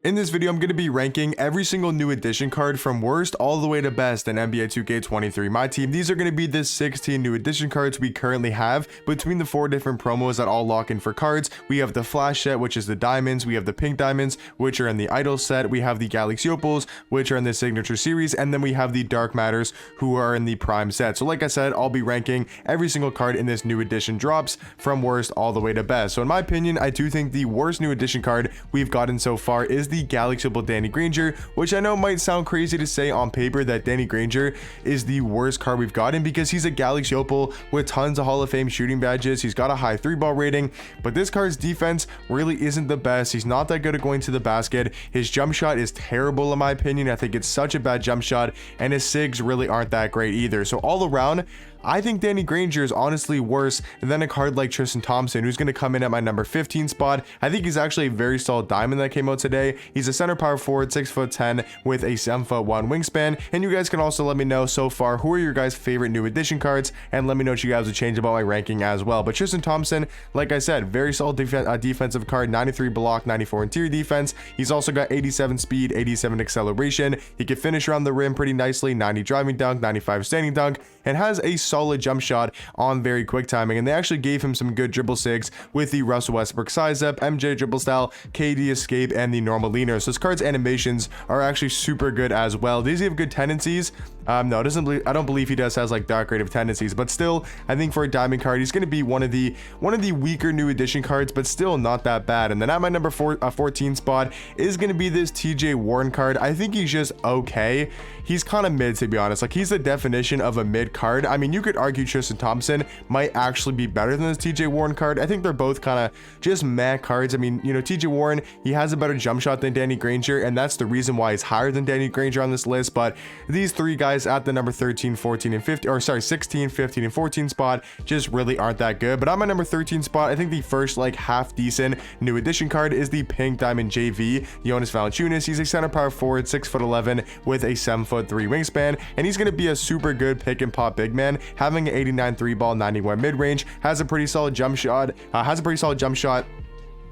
In this video, I'm going to be ranking every single new edition card from worst all the way to best in NBA 2K23 My Team. These are going to be the 16 new edition cards we currently have between the 4 different promos that all lock in for cards. We have the Flash set, which is the diamonds. We have the pink diamonds, which are in the Idol set. We have the Galaxy Opals, which are in the Signature Series. And then we have the Dark Matters, who are in the Prime set. So like I said, I'll be ranking every single card in this new edition drops from worst all the way to best. So in my opinion, I do think the worst new edition card we've gotten so far is the Galaxy Opal Danny Granger, which I know might sound crazy to say on paper that Danny Granger is the worst card we've gotten because he's a Galaxy Opal with tons of Hall of Fame shooting badges. He's got a high 3-ball rating, but this card's defense really isn't the best. He's not that good at going to the basket. His jump shot is terrible in my opinion. I think it's such a bad jump shot, and his SIGs really aren't that great either. So all around, I think Danny Granger is honestly worse than a card like Tristan Thompson, who's going to come in at my number 15 spot. I think he's actually a very solid diamond that came out today. He's a center power forward, 6'10", with a 7'1" wingspan. And you guys can also let me know so far who are your guys' favorite new edition cards, and let me know what you guys would change about my ranking as well. But Tristan Thompson, like I said, very solid defensive card, 93 block, 94 interior defense. He's also got 87 speed, 87 acceleration. He can finish around the rim pretty nicely, 90 driving dunk, 95 standing dunk, and has a solid jump shot on very quick timing. And they actually gave him some good dribble sigs with the Russell Westbrook size up, MJ dribble style, KD escape, and the normal leaner. So this card's animations are actually super good as well. Does he have good tendencies? No, I don't believe he has like dark creative tendencies, but still, I think for a diamond card, he's going to be one of the weaker new edition cards, but still not that bad. And then at my number 14 spot is going to be this TJ Warren card. I think he's just okay. He's kind of mid, to be honest. Like, he's the definition of a mid card. I mean, you could argue Tristan Thompson might actually be better than this TJ Warren card. I think they're both kind of just meh cards. I mean, you know, TJ Warren, he has a better jump shot than Danny Granger, and that's the reason why he's higher than Danny Granger on this list. But these three guys at the number 13, 14, and 15, or sorry, 16, 15, and 14 spot just really aren't that good. But on my number 13 spot, I think the first like half decent new edition card is the pink diamond JV, Jonas Valanciunas. He's a center power forward, 6'11", with a 7'3" wingspan, and he's going to be a super good pick and pop big man, having an 89 3-ball, 91 mid-range, has a pretty solid jump shot,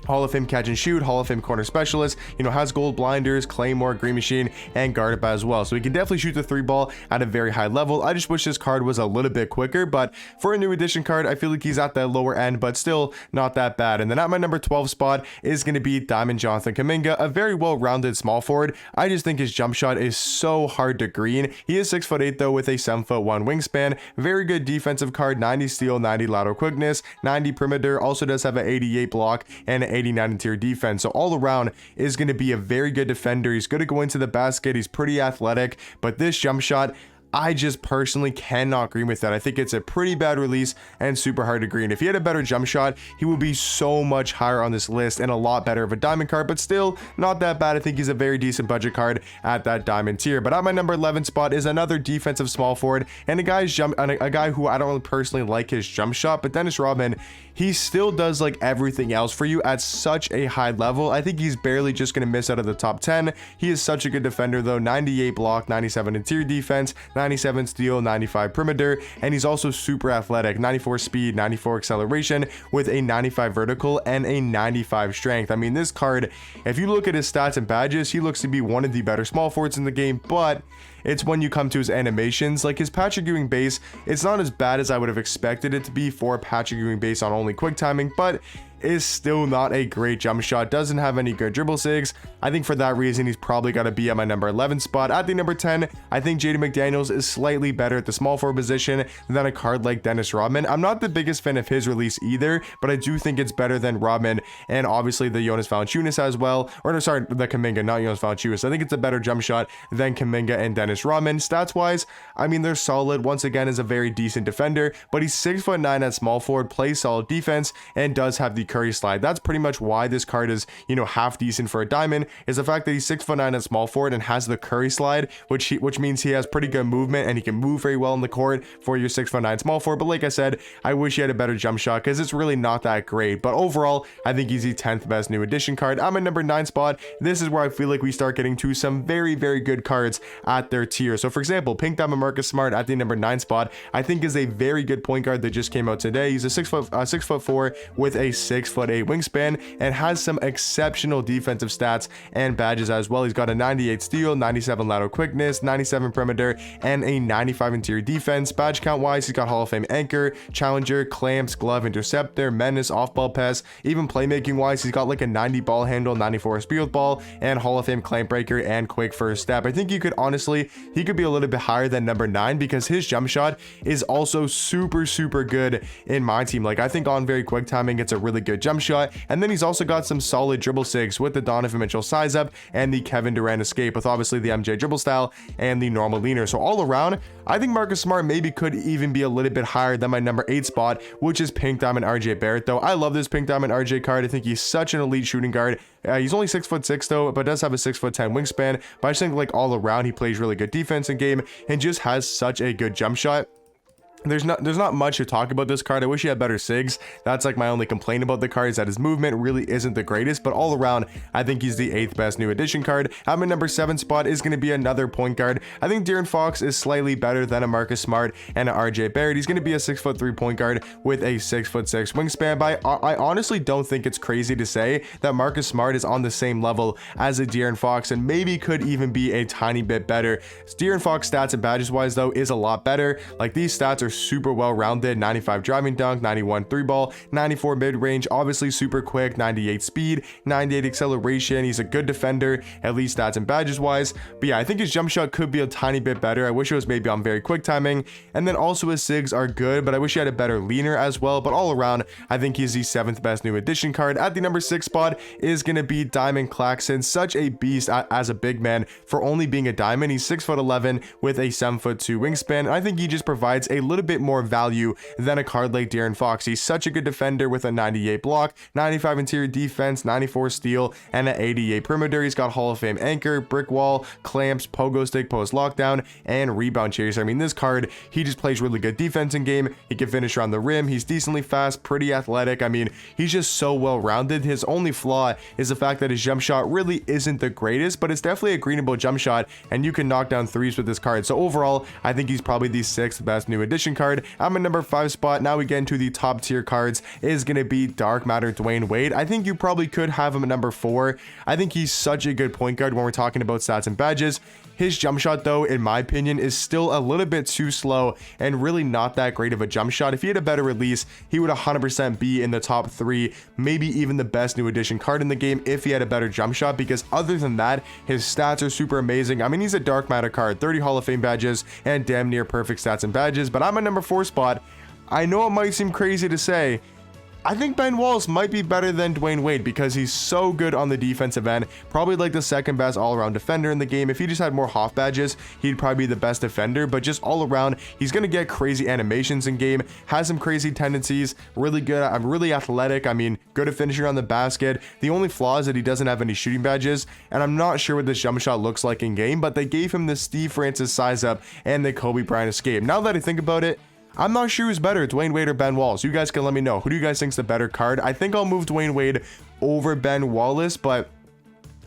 Hall of Fame catch and shoot, Hall of Fame corner specialist, you know, has gold blinders, claymore, green machine, and guard up as well. So he can definitely shoot the 3-ball at a very high level. I just wish this card was a little bit quicker, but for a new edition card, I feel like he's at that lower end, but still not that bad. And then at my number 12 spot is going to be Diamond Jonathan Kuminga, a very well-rounded small forward. I just think his jump shot is so hard to green. He is 6'8" though, with a 7'1" wingspan. Very good defensive card, 90 steal, 90 lateral quickness, 90 perimeter, also does have an 88 block and an 89 interior defense. So all around is going to be a very good defender. He's good at going to the basket. He's pretty athletic, but this jump shot, I just personally cannot green with that. I think it's a pretty bad release and super hard to green. If he had a better jump shot, he would be so much higher on this list and a lot better of a diamond card, but still not that bad. I think he's a very decent budget card at that diamond tier. But at my number 11 spot is another defensive small forward and a guy who I don't really personally like his jump shot, but Dennis Rodman, he still does like everything else for you at such a high level. I think he's barely just going to miss out of the top 10. He is such a good defender though, 98 block, 97 interior defense, 97 steal, 95 perimeter, and he's also super athletic, 94 speed, 94 acceleration, with a 95 vertical and a 95 strength. I mean, this card, if you look at his stats and badges, he looks to be one of the better small forwards in the game, but it's when you come to his animations, like his Patrick Ewing base, it's not as bad as I would have expected it to be for Patrick Ewing base on only quick timing, but is still not a great jump shot, doesn't have any good dribble sigs. I think for that reason, he's probably got to be at my number 11 spot. At the number 10, I think Jaden McDaniels is slightly better at the small forward position than a card like Dennis Rodman. I'm not the biggest fan of his release either, but I do think it's better than Rodman and obviously the Jonas Valanciunas as well. Or no, sorry, the Kuminga, not Jonas Valanciunas. I think it's a better jump shot than Kuminga and Dennis Rodman. Stats wise, I mean, they're solid. Once again, is a very decent defender, but he's 6'9" at small forward, plays solid defense, and does have the Curry slide. That's pretty much why this card is, you know, half decent for a diamond, is the fact that he's 6'9" at small forward and has the Curry slide, which means he has pretty good movement and he can move very well in the court for your 6'9" small forward. But like I said, I wish he had a better jump shot because it's really not that great. But overall, I think he's the 10th best new edition card. I'm at number 9 spot. This is where I feel like we start getting to some very, very good cards at their tier. So for example, Pink Diamond Marcus Smart at the number 9 spot, I think is a very good point guard that just came out today. He's a 6'4" with a 6 6'8" wingspan and has some exceptional defensive stats and badges as well. He's got a 98 steal, 97 lateral quickness, 97 perimeter, and a 95 interior defense. Badge count wise, he's got Hall of Fame anchor, challenger, clamps, glove, interceptor, menace, off ball pass. Even playmaking wise, he's got like a 90 ball handle, 94 speed with ball, and Hall of Fame clamp breaker and quick first step. I think he could be a little bit higher than number 9 because his jump shot is also super good in my team. Like, I think on very quick timing, it's a really good jump shot. And then he's also got some solid dribble sigs with the Donovan Mitchell size up and the Kevin Durant escape, with obviously the MJ dribble style and the normal leaner. So all around, I think Marcus Smart maybe could even be a little bit higher than my number 8 spot, which is Pink Diamond RJ Barrett. Though I love this Pink Diamond RJ card. I think he's such an elite shooting guard. He's only 6'6" though, but does have a 6'10" wingspan. But I just think like all around, he plays really good defense in game and just has such a good jump shot. There's not much to talk about this card. I wish he had better sigs. That's like my only complaint about the card, is that his movement really isn't the greatest, but all around, I think he's the 8th best new addition card. At my number 7 spot is going to be another point guard. I think De'Aaron Fox is slightly better than a Marcus Smart and an RJ Barrett. He's going to be a 6'3" point guard with a 6'6" wingspan, but I honestly don't think it's crazy to say that Marcus Smart is on the same level as a De'Aaron Fox and maybe could even be a tiny bit better. De'Aaron Fox stats and badges wise though is a lot better. Like, these stats are super well rounded: 95 driving dunk, 91 3 ball, 94 mid range, obviously super quick, 98 speed, 98 acceleration. He's a good defender, at least stats and badges wise. But yeah, I think his jump shot could be a tiny bit better. I wish it was maybe on very quick timing. And then also his sigs are good, but I wish he had a better leaner as well. But all around, I think he's the 7th best new addition card. At the number 6 spot is going to be Diamond Claxton. Such a beast as a big man for only being a diamond. He's 6'11" with a 7'2" wingspan. And I think he just provides a little bit more value than a card like De'Aaron Fox. He's such a good defender with a 98 block, 95 interior defense, 94 steal, and an 88 perimeter. He's got Hall of Fame anchor, brick wall, clamps, pogo stick, post lockdown, and rebound chaser. I mean, this card, he just plays really good defense in game. He can finish around the rim. He's decently fast, pretty athletic. I mean, he's just so well rounded. His only flaw is the fact that his jump shot really isn't the greatest, but it's definitely a greenable jump shot, and you can knock down threes with this card. So overall, I think he's probably the 6th best new addition card. I'm a number 5 spot. Now we get into the top tier cards, is going to be Dark Matter Dwayne Wade. I think you probably could have him at number 4. I think he's such a good point guard when we're talking about stats and badges. His jump shot though, in my opinion, is still a little bit too slow and really not that great of a jump shot. If he had a better release, he would 100% be in the top 3, maybe even the best new addition card in the game if he had a better jump shot, because other than that, his stats are super amazing. I mean, he's a Dark Matter card, 30 Hall of Fame badges and damn near perfect stats and badges. But I'm a number 4 spot. I know it might seem crazy to say, I think Ben Wallace might be better than Dwayne Wade because he's so good on the defensive end. Probably like the 2nd best all-around defender in the game. If he just had more Hoff badges, he'd probably be the best defender. But just all around, he's going to get crazy animations in game, has some crazy tendencies, really good. I'm really athletic. I mean, good at finishing on the basket. The only flaw is that he doesn't have any shooting badges, and I'm not sure what this jump shot looks like in game, but they gave him the Steve Francis size up and the Kobe Bryant escape. Now that I think about it, I'm not sure who's better, Dwayne Wade or Ben Wallace. You guys can let me know. Who do you guys think's the better card? I think I'll move Dwayne Wade over Ben Wallace, but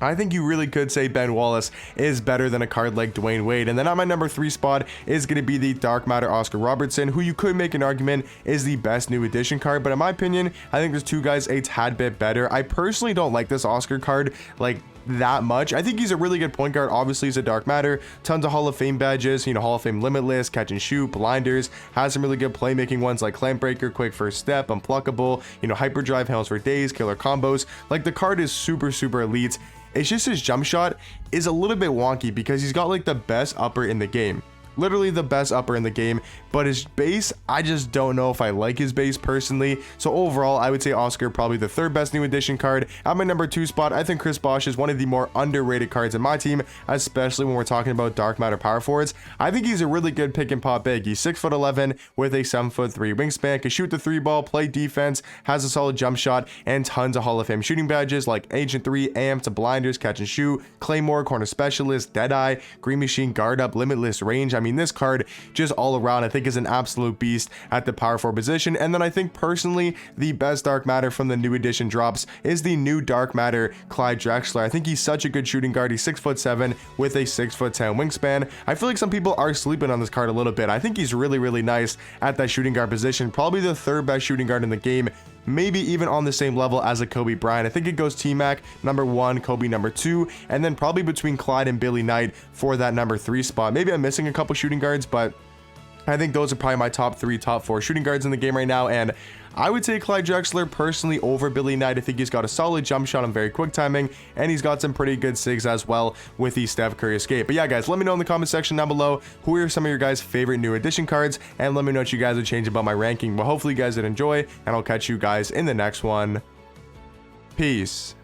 I think you really could say Ben Wallace is better than a card like Dwayne Wade. And then on my number 3 spot is going to be the Dark Matter Oscar Robertson, who you could make an argument is the best new addition card. But in my opinion, I think there's 2 guys a tad bit better. I personally don't like this Oscar card like that much. I think he's a really good point guard. Obviously, he's a Dark Matter, tons of Hall of Fame badges, you know, Hall of Fame limitless, catch and shoot, blinders, has some really good playmaking ones like clamp breaker, quick first step, unpluckable, you know, hyperdrive, handles for days, killer combos. Like, the card is super elite. It's just his jump shot is a little bit wonky because he's got like the best upper in the game. Literally the best upper in the game, but his base, I just don't know if I like his base personally. So overall, I would say Oscar probably the 3rd best new addition card. At my number 2 spot, I think Chris Bosh is one of the more underrated cards in my team, especially when we're talking about Dark Matter power forwards. I think he's a really good pick and pop big. He's 6'11" with a 7'3" wingspan, can shoot the 3 ball, play defense, has a solid jump shot, and tons of Hall of Fame shooting badges like Agent 3, Amps, Blinders, Catch and Shoot, Claymore, Corner Specialist, Deadeye, Green Machine, Guard Up, Limitless Range. I mean, this card just all around I think is an absolute beast at the power forward position. And then I think personally the best Dark Matter from the new edition drops is the new Dark Matter Clyde Drexler. I think he's such a good shooting guard. He's 6'7" with a 6'10" wingspan. I feel like some people are sleeping on this card a little bit. I think he's really nice at that shooting guard position, probably the 3rd best shooting guard in the game. maybe even on the same level as a Kobe Bryant. I think it goes T-Mac number 1, Kobe number 2, and then probably between Clyde and Billy Knight for that number 3 spot. Maybe I'm missing a couple shooting guards, but I think those are probably my top 3, top 4 shooting guards in the game right now, and I would take Clyde Drexler personally over Billy Knight. I think he's got a solid jump shot and very quick timing, and he's got some pretty good sigs as well with the Steph Curry escape. But yeah, guys, let me know in the comment section down below who are some of your guys' favorite new edition cards, and let me know what you guys would change about my ranking. Well, hopefully you guys did enjoy, and I'll catch you guys in the next one. Peace.